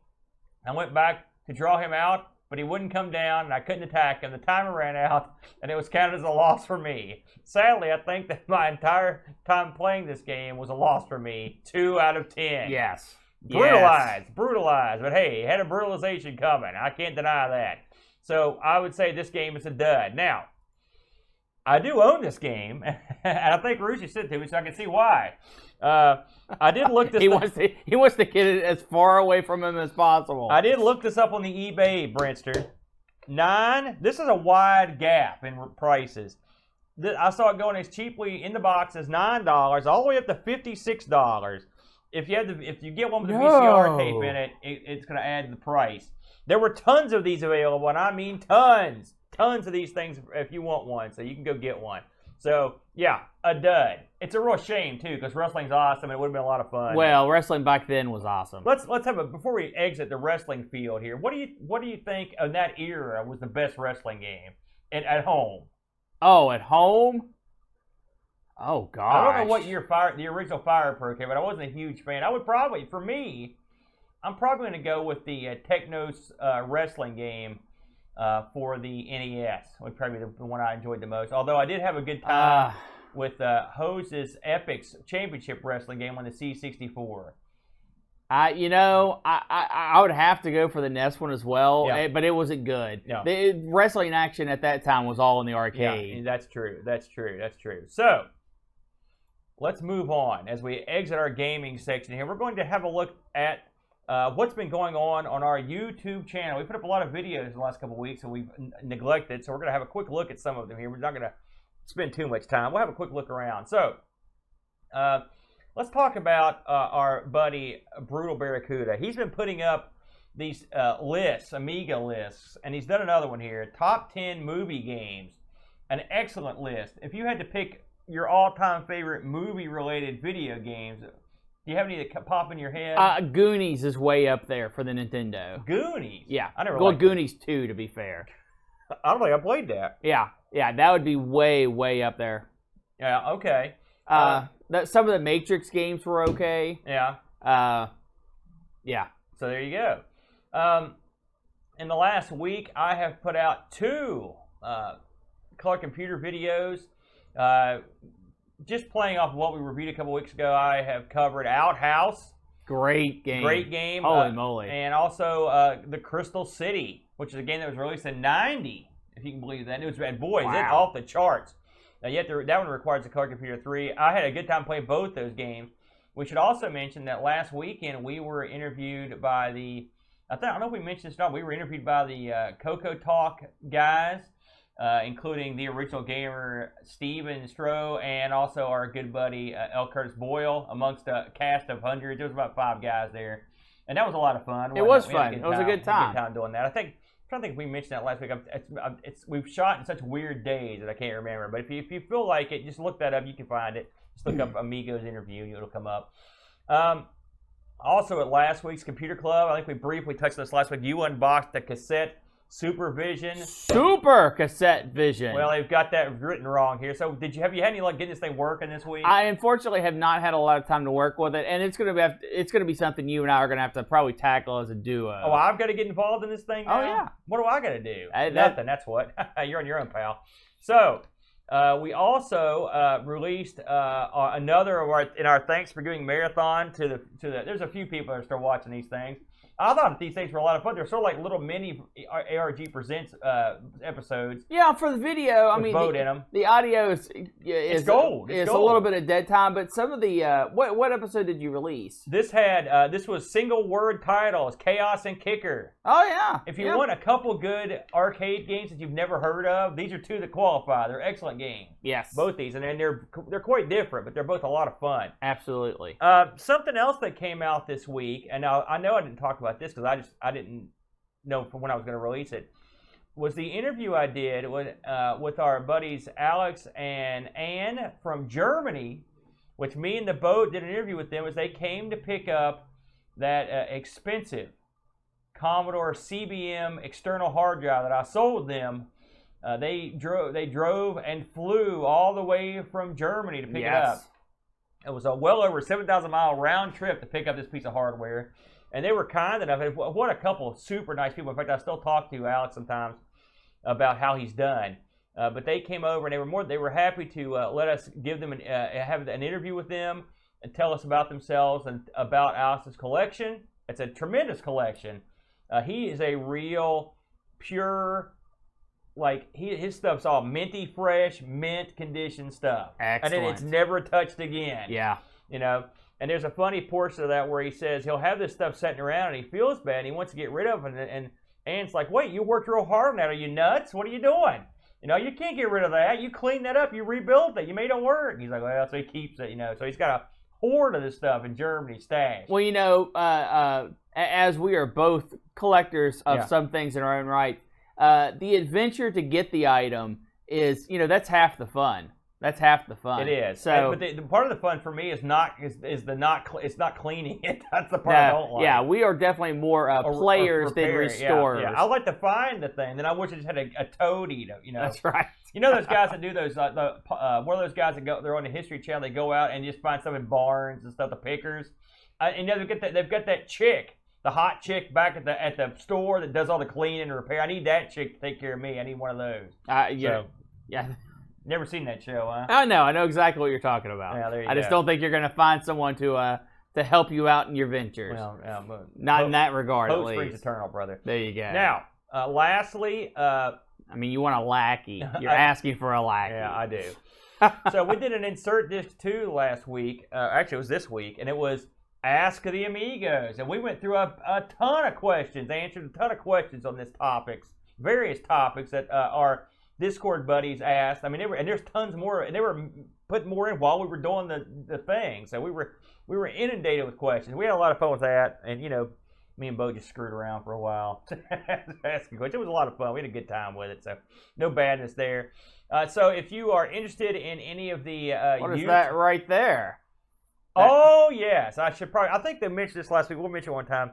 I went back to draw him out, but he wouldn't come down, and I couldn't attack him. The timer ran out, and it was counted as a loss for me. Sadly, I think that my entire time playing this game was a loss for me. 2 out of 10. Yes. Brutalized. But hey, it had a brutalization coming. I can't deny that. So I would say this game is a dud. Now, I do own this game, and I think Rushi sent it to me, so I can see why. I did look this up. He wants to get it as far away from him as possible. I did look this up on the eBay, Brentster. 9. This is a wide gap in prices. I saw it going as cheaply in the box as $9, all the way up to $56. If you get one with the VCR tape in it, it's going to add to the price. There were tons of these available, and I mean tons of these things if you want one, so you can go get one. So, yeah, a dud. It's a real shame, too, because wrestling's awesome, and it would have been a lot of fun. Well, wrestling back then was awesome. Let's have before we exit the wrestling field here, what do you think of that era was the best wrestling game at home? Oh, at home? Oh, gosh. I don't know what year the original Fire Pro came, but I wasn't a huge fan. I would probably, for me, I'm probably going to go with the Technos wrestling game for the NES. Would probably be the one I enjoyed the most. Although I did have a good time with Hose's Epic's Championship Wrestling game on the C64. I would have to go for the NES one as well, but it wasn't good. No. The wrestling action at that time was all in the arcade. Yeah, that's true. So, let's move on. As we exit our gaming section here, we're going to have a look at what's been going on our YouTube channel. We put up a lot of videos in the last couple of weeks, and we've neglected, so we're going to have a quick look at some of them here. We're not going to spend too much time. We'll have a quick look around. So, let's talk about our buddy Brutal Barracuda. He's been putting up these lists, Amiga lists, and he's done another one here, Top 10 Movie Games. An excellent list. If you had to pick your all-time favorite movie-related video games, do you have any that pop in your head? Goonies is way up there for the Nintendo. Goonies? Yeah. I never liked Goonies 2, to be fair. I don't think I played that. Yeah, that would be way, way up there. Yeah, okay. Some of the Matrix games were okay. Yeah. Yeah. So there you go. In the last week, I have put out 2 color computer videos. Just playing off of what we reviewed a couple weeks ago, I have covered Outhouse. Great game. Holy moly. And also the Crystal City, which is a game that was released in '90, if you can believe that. It was, and boy, is it off the charts. Now, yet that one requires a color computer 3. I had a good time playing both those games. We should also mention that last weekend we were interviewed by I don't know if we mentioned this or not, we were interviewed by the Coco Talk guys, including the original gamer Steven Stroh and also our good buddy L. Curtis Boyle, amongst a cast of hundreds. There was about 5 guys there, and that was a lot of fun. It was fun. It was a good time. Good time doing that. I'm trying to think if we mentioned that last week. We've shot in such weird days that I can't remember. But if you feel like it, just look that up. You can find it. Just look up Amigos interview. It'll come up. Also at last week's Computer Club, I think we briefly touched on this last week. You unboxed the cassette Super Cassette Vision. Well, they've got that written wrong here. So, have you had any luck getting this thing working this week? I unfortunately have not had a lot of time to work with it, and it's gonna be something you and I are gonna have to probably tackle as a duo. Oh, I've got to get involved in this thing now? Oh yeah. What do I got to do? Nothing. That's what. You're on your own, pal. So, we also released another of our Thanks for Giving marathon to the. There's a few people that are still watching these things. I thought these things were a lot of fun. They're sort of like little mini ARG Presents episodes. Yeah, for the video, I mean, the audio is gold. It's a little bit of dead time, but some of the what episode did you release? This was single word titles, Chaos and Kicker. Oh yeah. If you want a couple good arcade games that you've never heard of, these are 2 that qualify. They're excellent games. Yes. Both these, and they're quite different, but they're both a lot of fun. Absolutely. Something else that came out this week, and I know I didn't talk about this because I didn't know from when I was going to release it, was the interview I did with our buddies Alex and Ann from Germany, which me and the boat did an interview with them as they came to pick up that expensive Commodore CBM external hard drive that I sold them. They drove and flew all the way from Germany to pick it up. It was a well over 7,000-mile round trip to pick up this piece of hardware. And they were kind enough. And what a couple of super nice people. In fact, I still talk to Alex sometimes about how he's done. But they came over and they were happy to let us give them have an interview with them and tell us about themselves and about Alex's collection. It's a tremendous collection. He is a real pure, like his stuff's all minty fresh, mint condition stuff. Excellent. And then it's never touched again. Yeah. You know, and there's a funny portion of that where he says he'll have this stuff sitting around and he feels bad and he wants to get rid of it. And Ann's like, wait, you worked real hard on that. Are you nuts? What are you doing? You know, you can't get rid of that. You cleaned that up. You rebuilt it. You made it work. He's like, well, so he keeps it, you know. So he's got a hoard of this stuff in Germany stashed. Well, you know, as we are both collectors of some things in our own right, the adventure to get the item is, you know, that's half the fun. That's half the fun. It is. So, but the part of the fun for me is not cleaning it. That's the part I don't like. Yeah, we are definitely more players than restorers. Yeah. I like to find the thing. Then I wish I just had a toad eat it. You know. That's right. You know those guys that do those. One of those guys that they're on the History Channel. They go out and just find stuff in barns and stuff. The pickers. And you know they've got that chick, the hot chick back at the store that does all the cleaning and repair. I need that chick to take care of me. I need one of those. Yeah. Never seen that show, huh? I know exactly what you're talking about. Yeah, there you I just go. don't think you're going to find someone to help you out in your ventures. Well, Not in that regard, at Hope least. springs eternal, brother. There you go. Now, lastly, I mean, you want a lackey. You're asking for a lackey. yeah, I do. So we did an Insert Disc 2 last week. Actually, it was this week, and it was Ask the Amigos. And we went through a ton of questions, answered a ton of questions on this topics, various topics that our Discord buddies asked. I mean, there's tons more, and they were putting more in while we were doing the thing. So we were inundated with questions. We had a lot of fun with that, and you know, me and Bo just screwed around for a while asking questions. It was a lot of fun. We had a good time with it, so no badness there. So if you are interested in any of the what is that right there? Oh yes, I think they mentioned this last week. We'll mention it one time.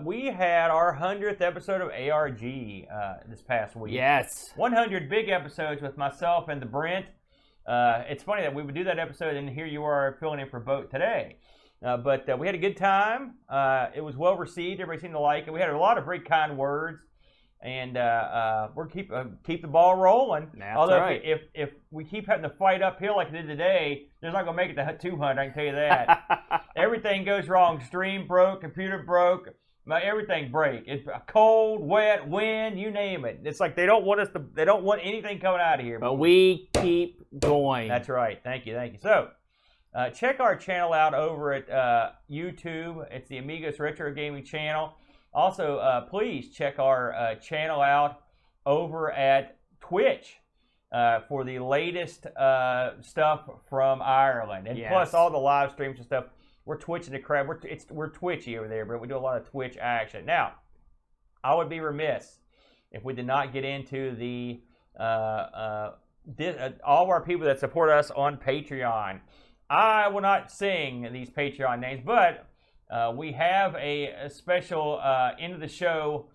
We had our 100th episode of ARG this past week. Yes. 100 big episodes with myself and the Brent. It's funny that we would do that episode and here you are filling in for Boat today. But we had a good time. It was well received. Everybody seemed to like it. We had a lot of very kind words. And we're keep the ball rolling. That's Although right. if we keep having to fight uphill like we did today, there's not going to make it to 200, I can tell you that. Everything goes wrong. Stream broke, computer broke, everything break. It's cold, wet, wind, you name it. It's like they don't want anything coming out of here. But we keep going. That's right. Thank you. So check our channel out over at YouTube. It's the Amigos Retro Gaming channel. Also, please check our channel out over at Twitch for the latest stuff from Ireland. And plus all the live streams and stuff. We're twitching the crap. We're twitchy over there, but we do a lot of Twitch action. Now, I would be remiss if we did not get into the all of our people that support us on Patreon. I will not sing these Patreon names, but we have a special end of the show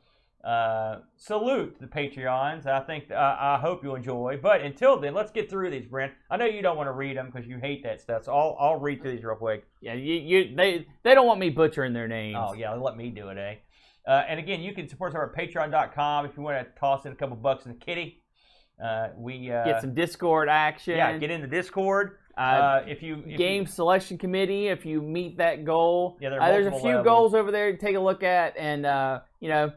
salute to the Patreons. I hope you enjoy. But until then, let's get through these, Brent. I know you don't want to read them because you hate that stuff. So I'll read through these real quick. Yeah, they don't want me butchering their names. Oh yeah, let me do it, eh? And again, you can support us over at patreon.com if you want to toss in a couple bucks in the kitty. We get some Discord action. Yeah, get in the Discord. Game selection committee, if you meet that goal. Yeah, there's a few goals over there to take a look at, and you know,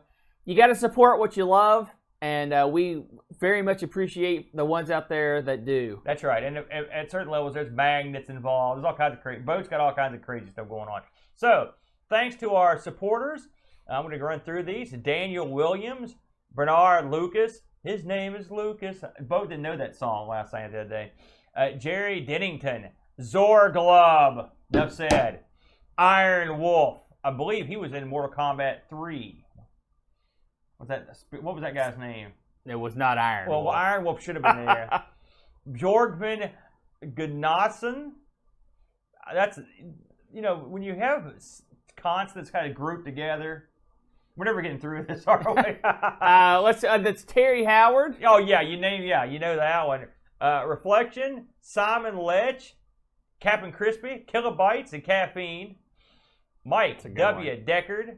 you got to support what you love, and we very much appreciate the ones out there that do. That's right, and at certain levels, there's magnets involved. There's all kinds of crazy. Boat's got all kinds of crazy stuff going on. So, thanks to our supporters. I'm going to run through these. Daniel Williams, Bernard Lucas. His name is Lucas. Boat didn't know that song last night the other day. Jerry Dennington, Zorglub, enough said. Iron Wolf, I believe he was in Mortal Kombat 3. What was that guy's name? It was not Iron Wolf. Well, Iron Wolf should have been there. Jorgman Gunnarsson. That's, you know, when you have constants kind of grouped together, we're never getting through this, are we? That's Terry Howard. Oh yeah, you know that one. Reflection, Simon Lech, Captain Crispy, Kilobytes, and Caffeine. Mike a good W. one. Deckard.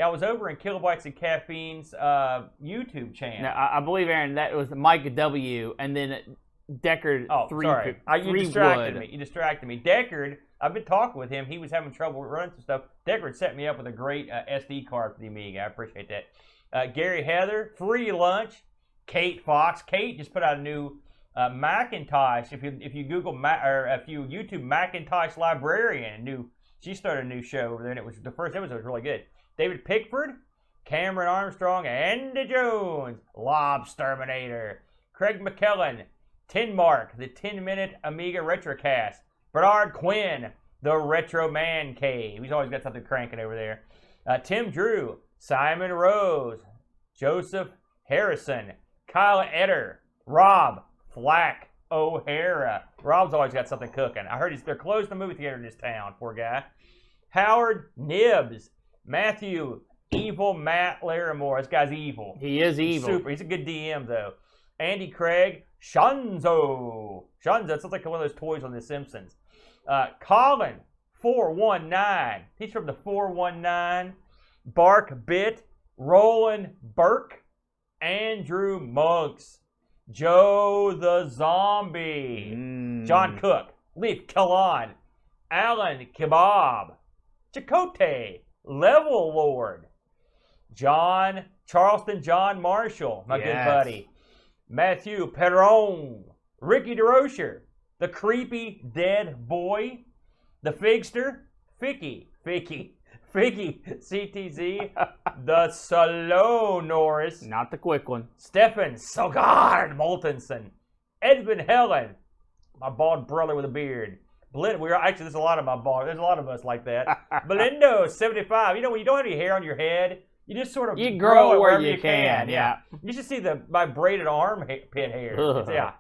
I was over in Kilobytes and Caffeine's YouTube channel. Now, I believe, Aaron, that was Mike W. and then Deckard. Sorry. You distracted me. You distracted me. Deckard, I've been talking with him. He was having trouble running some stuff. Deckard set me up with a great SD card for the Amiga. I appreciate that. Gary Heather, free lunch. Kate Fox. Kate just put out a new Macintosh. If you Google if you YouTube Macintosh Librarian, she started a new show over there, and it was the first episode was really good. David Pickford, Cameron Armstrong, Andy Jones, Lobsterminator, Craig McKellen, Tin Mark, the 10-minute Amiga Retrocast, Bernard Quinn, the Retro Man Cave. He's always got something cranking over there. Tim Drew, Simon Rose, Joseph Harrison, Kyle Etter, Rob Flack O'Hara. Rob's always got something cooking. I heard they're closing the movie theater in this town, poor guy. Howard Nibbs, Matthew Evil Matt Larimore. This guy's evil. He is evil. Super. He's a good DM, though. Andy Craig, Shunzo. Shunzo, it sounds like one of those toys on The Simpsons. Colin, 419. He's from the 419. Bark Bit, Roland Burke, Andrew Monks, Joe the Zombie, John Cook, Leaf Kalan, Alan Kebab, Chakotay, Level Lord, Charleston John Marshall, my good buddy, Matthew Perron, Ricky DeRocher, the Creepy Dead Boy, the Figster, Ficky, CTZ, the Slow Norris, Not the quick one. Stefan Sogard Moltenson, Edmund Helen, my bald brother with a beard. There's a lot of there's a lot of us like that. Belindo 75. You know when you don't have any hair on your head, you just sort of You grow it where wherever you can. Yeah. You should see my braided armpit hair. Yeah.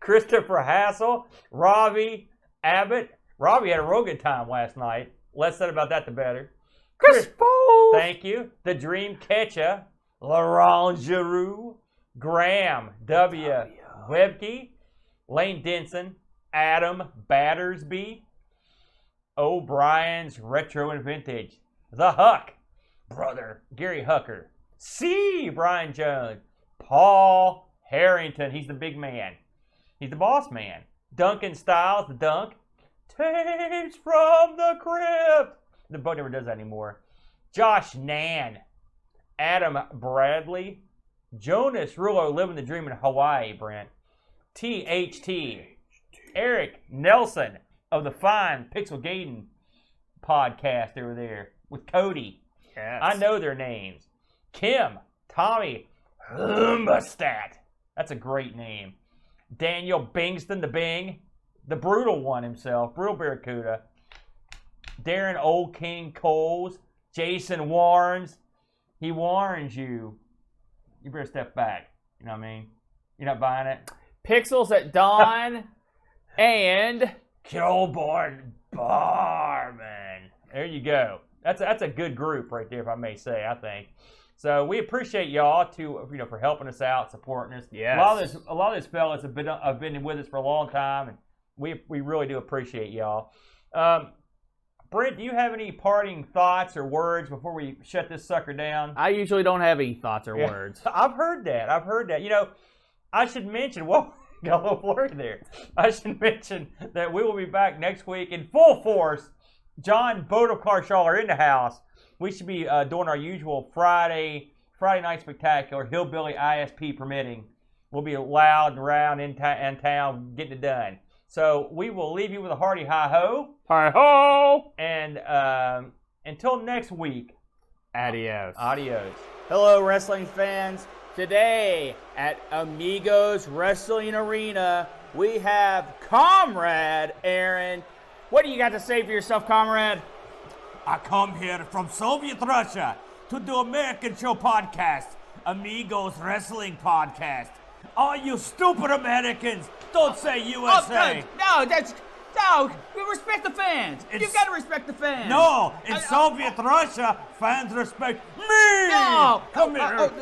Christopher Hassel, Ravi Abbott. Ravi had a real good time last night. Less said about that, the better. Crispo! Thank you. The Dream Catcher, Laurent Giroux, Graham W. Webke, Lane Denson, Adam Battersby, O'Brien's Retro and Vintage, The Huck, brother Gary Hucker, C. Brian Jones, Paul Harrington, he's the big man. He's the boss man. Duncan Styles, the Dunk, Tapes from the Crypt. The boat never does that anymore. Josh Nan, Adam Bradley, Jonas Rulo living the dream in Hawaii, Brent. THT, Eric Nelson of the fine Pixel Gaiden podcast over there with Cody. Yes. I know their names. Kim, Tommy, Humbastat. That's a great name. Daniel Bingston, the Bing, the brutal one himself, Brutal Barracuda. Darren Old King Coles, Jason warns. He warns you. You better step back. You know what I mean? You're not buying it? Pixels at Dawn and Kilborn Barman. There you go. That's a good group right there, if I may say, I think. So we appreciate y'all for helping us out, supporting us. Yes. A lot of these fellas have been with us for a long time, and we really do appreciate y'all. Brent, do you have any parting thoughts or words before we shut this sucker down? I usually don't have any thoughts or words. I've heard that. You know, I should mention, got a little flurry there. I should mention that we will be back next week in full force. John Bodekarshaw in the house. We should be doing our usual Friday night spectacular, Hillbilly ISP permitting. We'll be loud and around in town getting it done. So we will leave you with a hearty hi-ho. Hi-ho! And until next week, Adios. Adios. Hello, wrestling fans. Today at Amigos Wrestling Arena, we have Comrade Aaron. What do you got to say for yourself, Comrade? I come here from Soviet Russia to do American show podcast, Amigos Wrestling Podcast. All you stupid Americans, don't say USA. No, respect the fans. You've got to respect the fans. No, in Soviet Russia, fans respect me. No. Come here.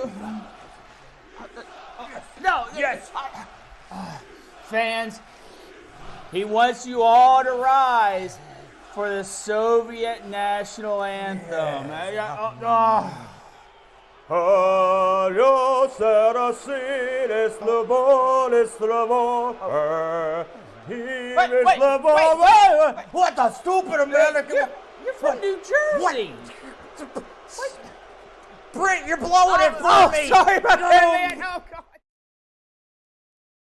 No. Yes. Fans, he wants you all to rise for the Soviet national anthem. Wait. What the stupid American? You're from New Jersey. Brent, you're blowing it for me. Sorry about that, man. Oh, God.